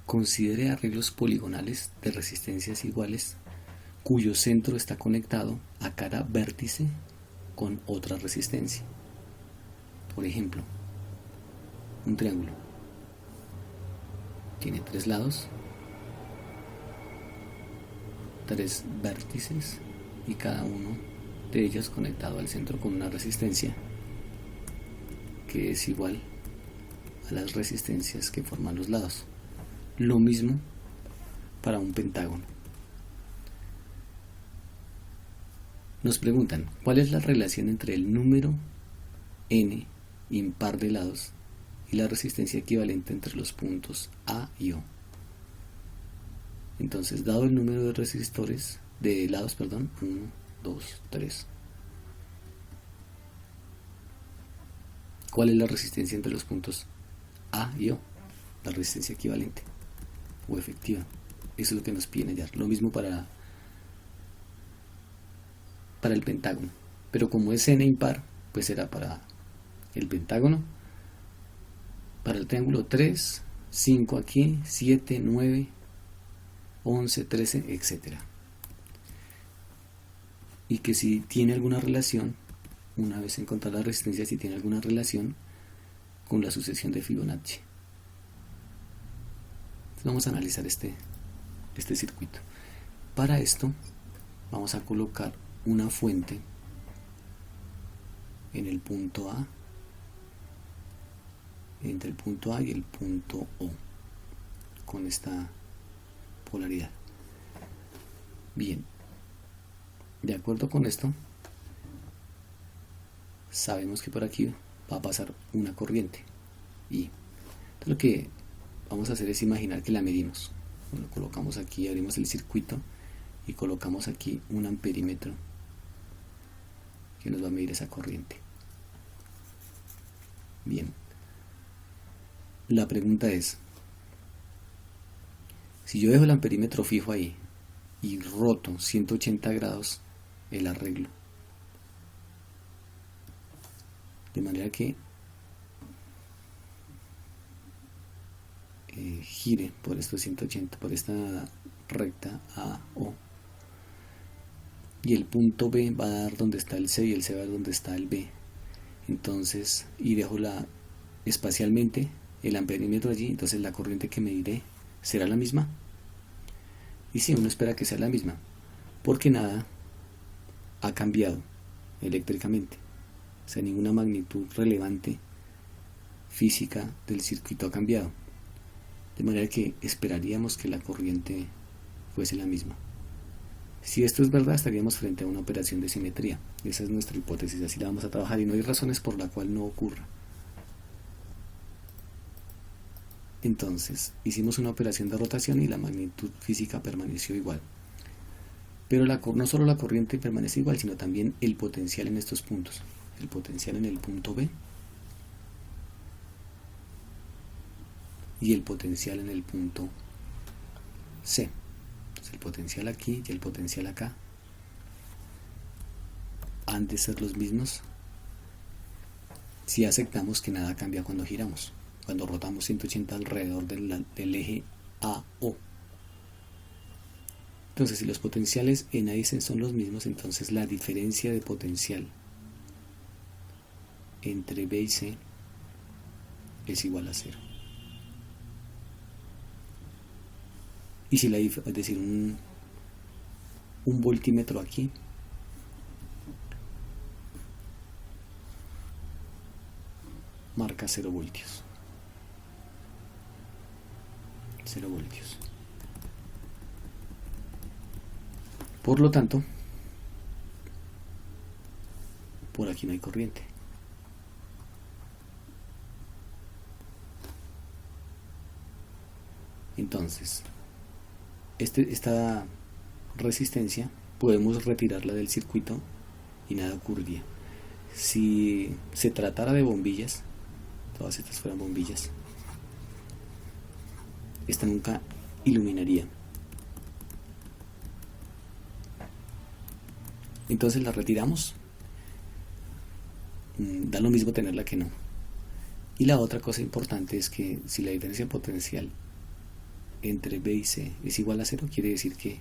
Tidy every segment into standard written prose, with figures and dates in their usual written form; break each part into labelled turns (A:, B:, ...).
A: Considere arreglos poligonales de resistencias iguales cuyo centro está conectado a cada vértice con otra resistencia. Por ejemplo, un triángulo tiene 3 lados, 3 vértices y cada uno de ellos conectado al centro con una resistencia que es igual a las resistencias que forman los lados. Lo mismo para un pentágono. Nos preguntan, ¿cuál es la relación entre el número n impar de lados y la resistencia equivalente entre los puntos A y O? Entonces, dado el número de resistores, de lados, 1, 2, 3. ¿Cuál es la resistencia entre los puntos A y O? La resistencia equivalente o efectiva. Eso es lo que nos piden hallar. Lo mismo para el pentágono. Pero como es n impar, pues será para el pentágono. Para el triángulo 3, 5 aquí, 7, 9, 11, 13, etc. Y que si tiene alguna relación, una vez encontrar la resistencia, si tiene alguna relación con la sucesión de Fibonacci. Entonces vamos a analizar este circuito. Para esto vamos a colocar una fuente en el punto A, entre el punto A y el punto O, con esta polaridad. Bien, de acuerdo con esto, sabemos que por aquí va a pasar una corriente y entonces lo que vamos a hacer es imaginar que la medimos. Bueno, colocamos aquí, abrimos el circuito y colocamos aquí un amperímetro que nos va a medir esa corriente. Bien, la pregunta es, si yo dejo el amperímetro fijo ahí y roto 180 grados el arreglo, de manera que gire por estos 180, por esta recta A, O, y el punto B va a dar donde está el C y el C va a dar donde está el B. Entonces, y dejo espacialmente el amperímetro allí, entonces la corriente que mediré será la misma. Y sí, uno espera que sea la misma, porque nada ha cambiado eléctricamente. O sea, ninguna magnitud relevante física del circuito ha cambiado. De manera que esperaríamos que la corriente fuese la misma. Si esto es verdad, estaríamos frente a una operación de simetría. Esa es nuestra hipótesis, así la vamos a trabajar y no hay razones por la cual no ocurra. Entonces, hicimos una operación de rotación y la magnitud física permaneció igual. Pero no solo la corriente permanece igual, sino también el potencial en estos puntos. El potencial en el punto B y el potencial en el punto C. Entonces, el potencial aquí y el potencial acá han de ser los mismos si aceptamos que nada cambia cuando giramos, cuando rotamos 180 alrededor del eje AO. Entonces, si los potenciales en A y C son los mismos, entonces la diferencia de potencial entre B y C es igual a 0. Y si es decir, un voltímetro aquí marca 0 voltios. 0 voltios. Por lo tanto, por aquí no hay corriente. Entonces, esta resistencia podemos retirarla del circuito y nada ocurriría. Si se tratara de bombillas, todas estas fueran bombillas, esta nunca iluminaría. Entonces la retiramos, da lo mismo tenerla que no. Y la otra cosa importante es que si la diferencia potencial entre B y C es igual a 0, quiere decir que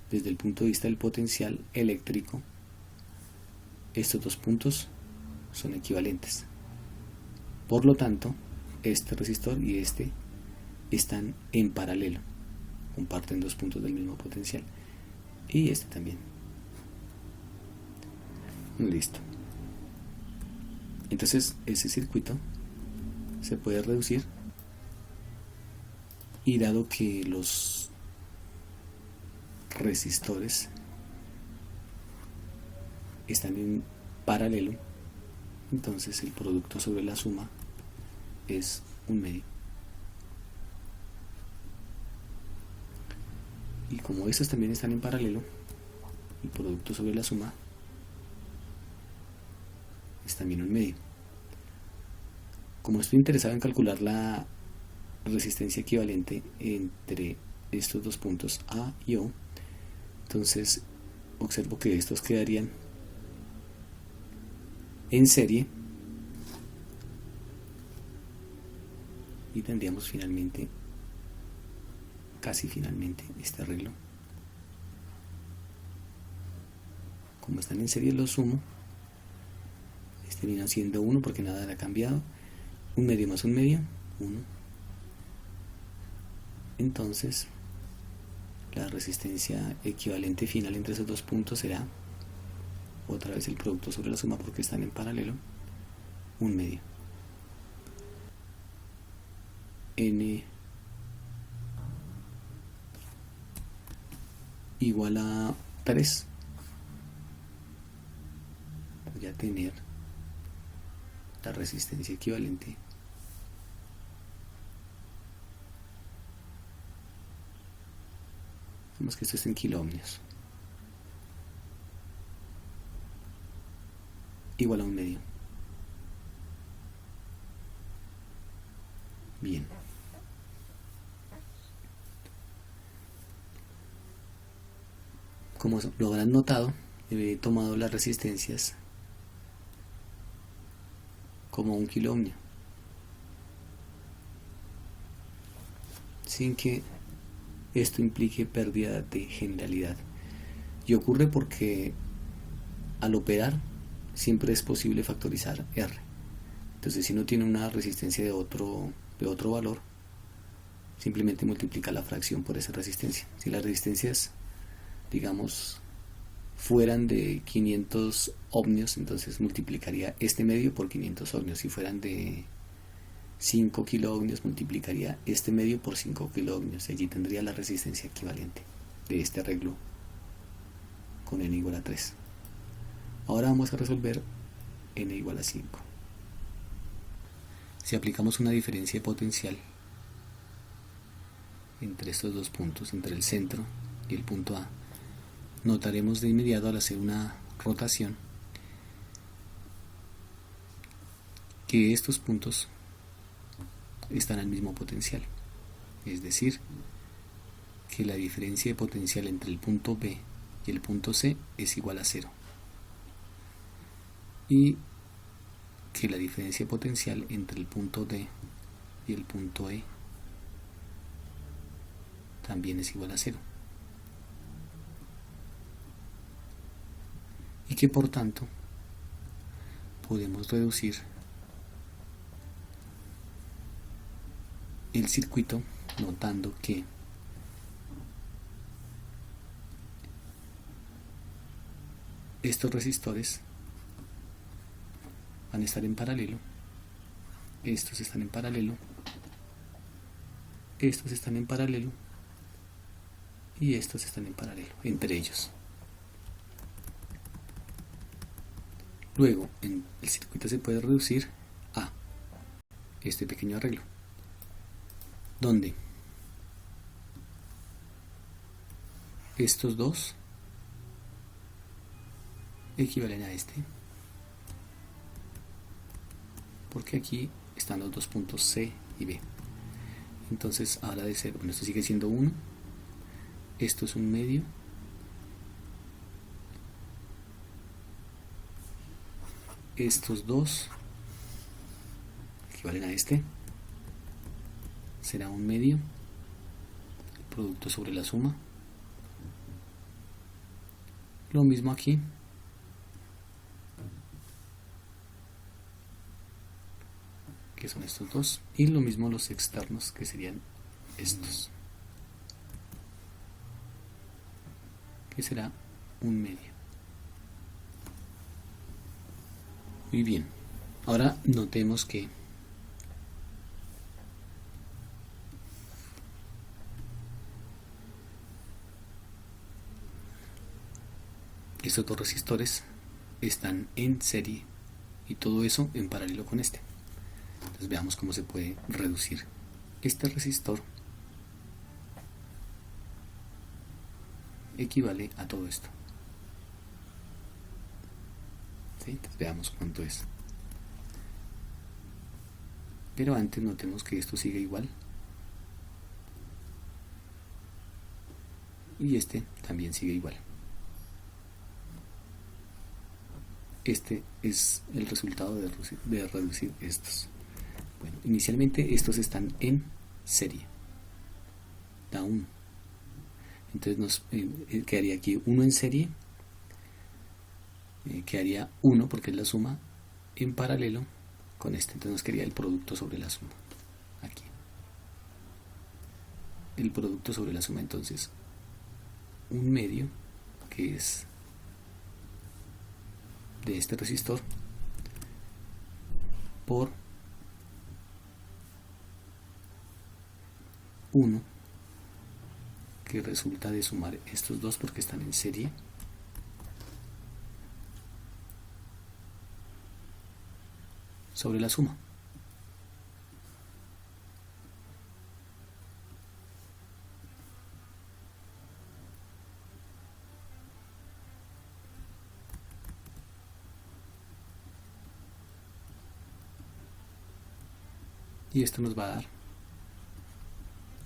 A: desde el punto de vista del potencial eléctrico, estos dos puntos son equivalentes. Por lo tanto, este resistor y este están en paralelo, comparten dos puntos del mismo potencial, y este también. Listo. Entonces ese circuito se puede reducir, y dado que los resistores están en paralelo, entonces el producto sobre la suma es 1/2. Y como estos también están en paralelo, el producto sobre la suma es también 1/2. Como estoy interesado en calcular la resistencia equivalente entre estos dos puntos A y O, entonces observo que estos quedarían en serie y tendríamos finalmente, casi finalmente, este arreglo. Como están en serie los sumo, este viene siendo 1 porque nada ha cambiado, 1/2 más 1/2, 1. Entonces la resistencia equivalente final entre esos dos puntos será otra vez el producto sobre la suma porque están en paralelo, 1/2. N igual a 3. Voy a tener la resistencia equivalente vamos que esto es en kiloohmios, igual a 1/2. Bien. Como lo habrán notado, he tomado las resistencias como 1 kiloohmio, sin que esto implique pérdida de generalidad. Y ocurre porque al operar siempre es posible factorizar R. Entonces, si no tiene una resistencia de otro valor, simplemente multiplica la fracción por esa resistencia. Si las resistencias, digamos, fueran de 500 ohmios, entonces multiplicaría este medio por 500 ohmios. Si fueran de 5 kiloohmios, multiplicaría este medio por 5 kiloohmios. Allí tendría la resistencia equivalente de este arreglo con n igual a 3. Ahora vamos a resolver n igual a 5. Si aplicamos una diferencia de potencial entre estos dos puntos, entre el centro y el punto A, notaremos de inmediato al hacer una rotación que estos puntos están al mismo potencial, es decir, que la diferencia de potencial entre el punto B y el punto C es igual a 0, y que la diferencia de potencial entre el punto D y el punto E también es igual a 0, y que por tanto podemos reducir el circuito notando que estos resistores van a estar en paralelo, estos están en paralelo, estos están en paralelo y estos están en paralelo entre ellos. Luego el circuito se puede reducir a este pequeño arreglo, donde estos dos equivalen a este, porque aquí están los dos puntos C y B. Entonces ahora de ser, bueno, esto sigue siendo 1, esto es un medio, estos dos equivalen a este, será 1/2, producto sobre la suma. Lo mismo aquí, que son estos dos, y lo mismo los externos, que serían estos, que será 1/2. Muy bien, ahora notemos que estos dos resistores están en serie y todo eso en paralelo con este. Entonces veamos cómo se puede reducir. Este resistor equivale a todo esto. ¿Sí? Entonces veamos cuánto es. Pero antes notemos que esto sigue igual. Y este también sigue igual. Este es el resultado de reducir estos. Bueno, inicialmente estos están en serie. Da 1. Entonces nos quedaría aquí 1 en serie. Quedaría 1 porque es la suma en paralelo con este. Entonces nos quedaría el producto sobre la suma. Aquí. El producto sobre la suma, entonces 1/2, que es de este resistor, por 1, que resulta de sumar estos dos porque están en serie, sobre la suma. Y esto nos va a dar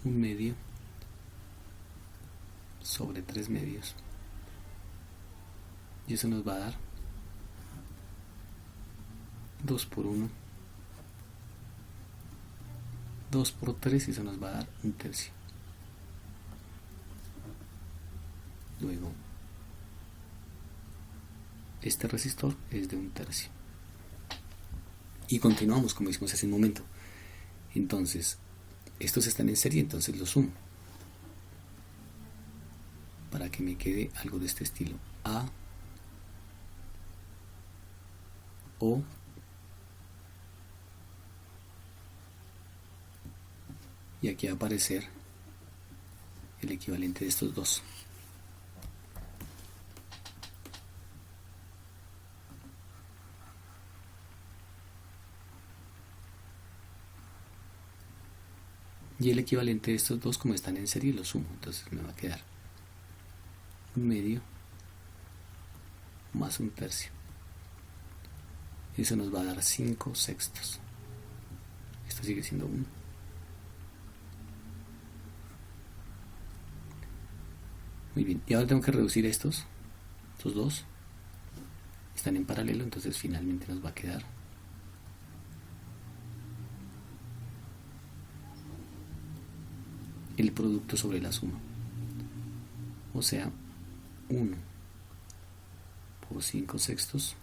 A: 1/2 sobre 3/2. Y eso nos va a dar 2 por 1, 2 por 3, y eso nos va a dar 1/3. Luego, este resistor es de 1/3. Y continuamos como hicimos hace un momento. Entonces, estos están en serie, entonces los sumo. Para que me quede algo de este estilo. A, O, y aquí va a aparecer el equivalente de estos dos. Y el equivalente de estos dos, como están en serie, los sumo. Entonces me va a quedar 1/2 más 1/3. Eso nos va a dar 5/6. Esto sigue siendo 1. Muy bien, y ahora tengo que reducir estos dos. Están en paralelo, entonces finalmente nos va a quedar el producto sobre la suma. O sea, 1 por 5/6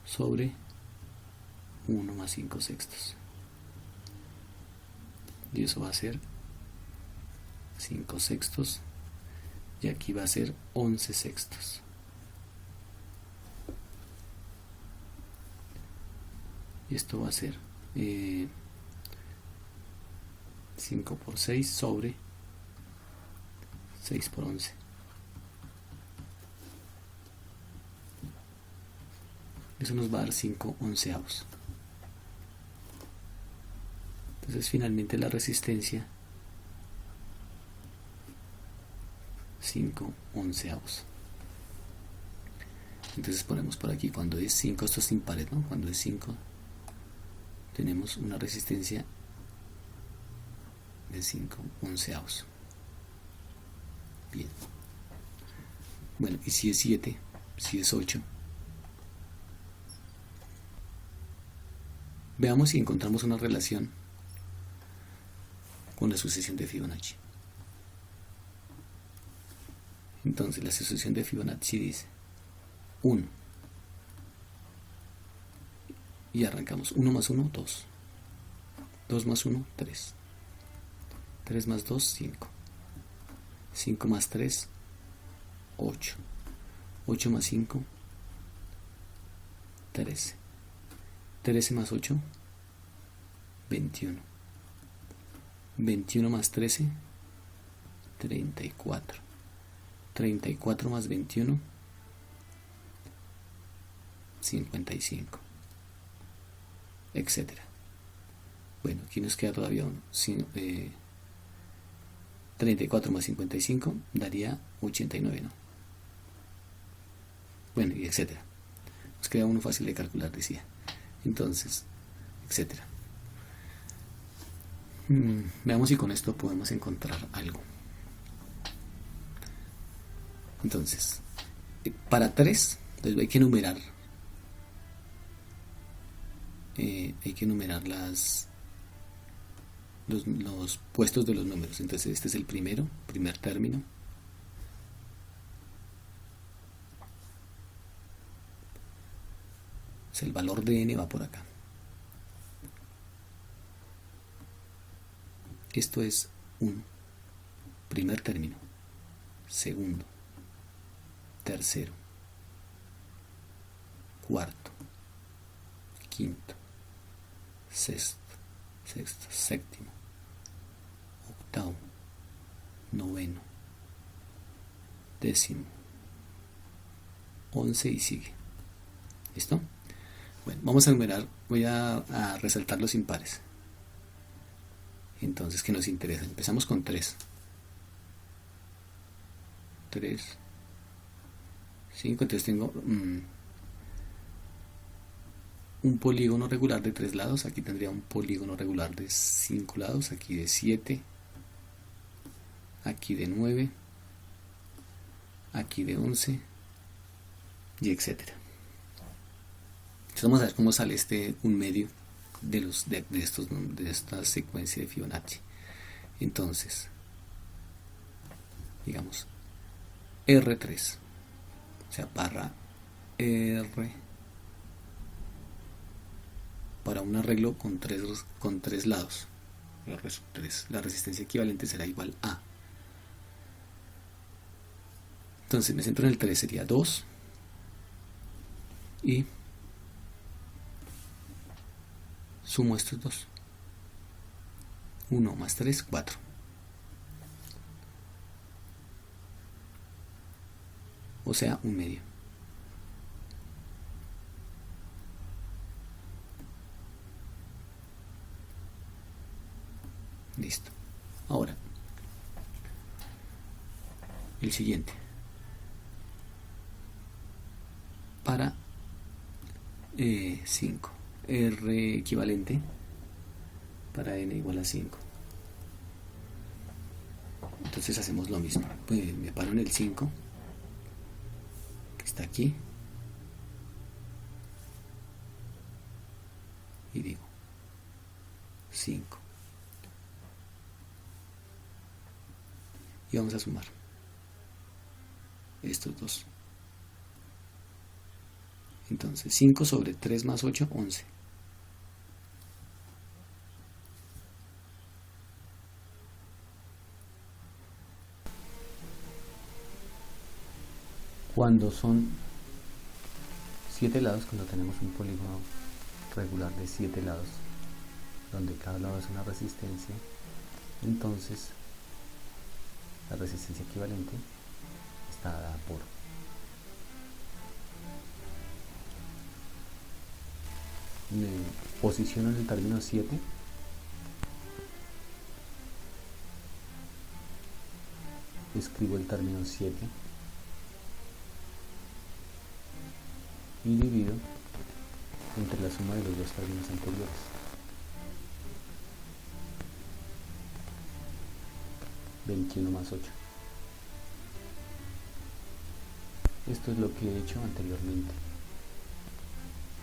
A: sobre 1 más 5/6. Y eso va a ser 5/6. Y aquí va a ser 11/6. Y esto va a ser 5 por 6 sobre 6 por 11. Eso nos va a dar 5/11. Entonces finalmente la resistencia 5/11. Entonces ponemos por aquí, cuando es 5, esto es impares, ¿no? Cuando es 5 tenemos una resistencia de 5/11. Bien. Bueno, y si es 7, si es 8. Veamos si encontramos una relación con la sucesión de Fibonacci. Entonces la sucesión de Fibonacci dice 1 y arrancamos 1 más 1, 2, 2 más 1, 3, 3 más 2, 5, 5 más 3, 8, 8 más 5, 13, 13 más 8, 21, 21 más 13, 34, 34 más 21, 55, etcétera. Bueno, aquí nos queda todavía uno. 34 más 55 daría 89, ¿no? Bueno, y etcétera. Nos queda uno fácil de calcular, decía. Entonces, etcétera. Veamos si con esto podemos encontrar algo. Entonces, para 3, entonces hay que numerar. Hay que numerar los puestos de los números. Entonces este es el primer término. Entonces el valor de n va por acá. Esto es un primer término, segundo, tercero, cuarto, quinto, sexto, séptimo, octavo, noveno, décimo, 11 y sigue. ¿Listo? Bueno, vamos a numerar, voy a resaltar los impares. Entonces, ¿qué nos interesa? Empezamos con 3. 3, 5, entonces tengo un polígono regular de 3 lados, aquí tendría un polígono regular de 5 lados, aquí de 7, aquí de 9, aquí de 11 y etcétera. Entonces vamos a ver cómo sale un medio de esta secuencia de Fibonacci. Entonces, digamos R3, o sea, barra R para un arreglo con tres lados. La resistencia equivalente será igual a. Entonces me centro en el 3, sería 2 y sumo estos dos. 1 más 3, 4. O sea, un medio. Listo. Ahora, el siguiente. Para 5. R equivalente para n igual a 5. Entonces hacemos lo mismo. Pues me paro en el 5, que está aquí, y digo 5. Y vamos a sumar estos dos. Entonces 5 sobre 3 más 8, 11. Cuando son 7 lados, cuando tenemos un polígono regular de 7 lados, donde cada lado es una resistencia, entonces la resistencia equivalente está dada por me posiciono en el término 7, escribo el término 7 y divido entre la suma de los dos términos anteriores. ...21 más 8. Esto es lo que he hecho anteriormente.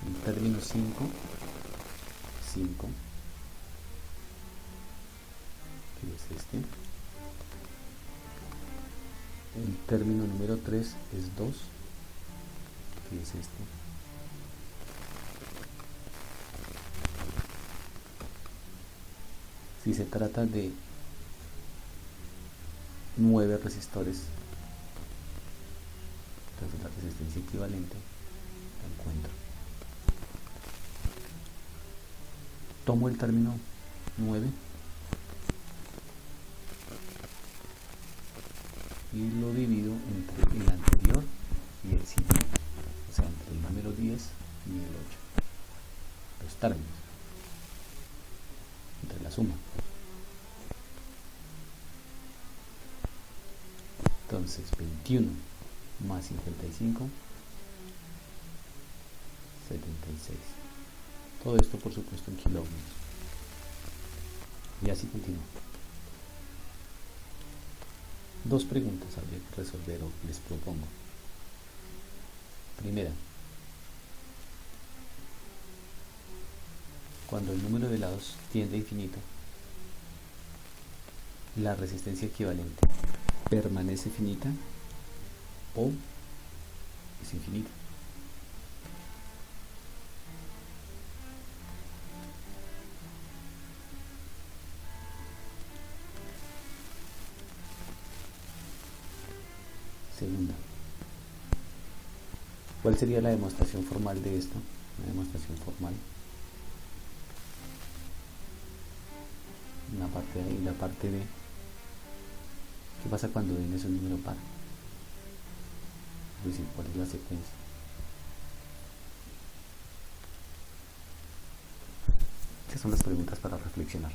A: El término 5, 5, este. El término número 3 es 2, que es este. Si se trata de 9 resistores, entonces la resistencia equivalente la encuentro. Tomo el término 9 y lo divido entre el anterior y el siguiente, o sea, entre el número 10 y el 8, los términos, entre la suma. Entonces 21 más 55, 76. Todo esto, por supuesto, en kilómetros. Y así continúa. Dos preguntas habría que resolver o les propongo. Primera, cuando el número de lados tiende a infinito, la resistencia equivalente permanece finita o es infinita. Segunda, ¿cuál sería la demostración formal de esto? Una demostración formal. Una parte A y la parte B. ¿Qué pasa cuando n es un número par? Es decir, ¿cuál es la secuencia? Estas son las preguntas para reflexionar.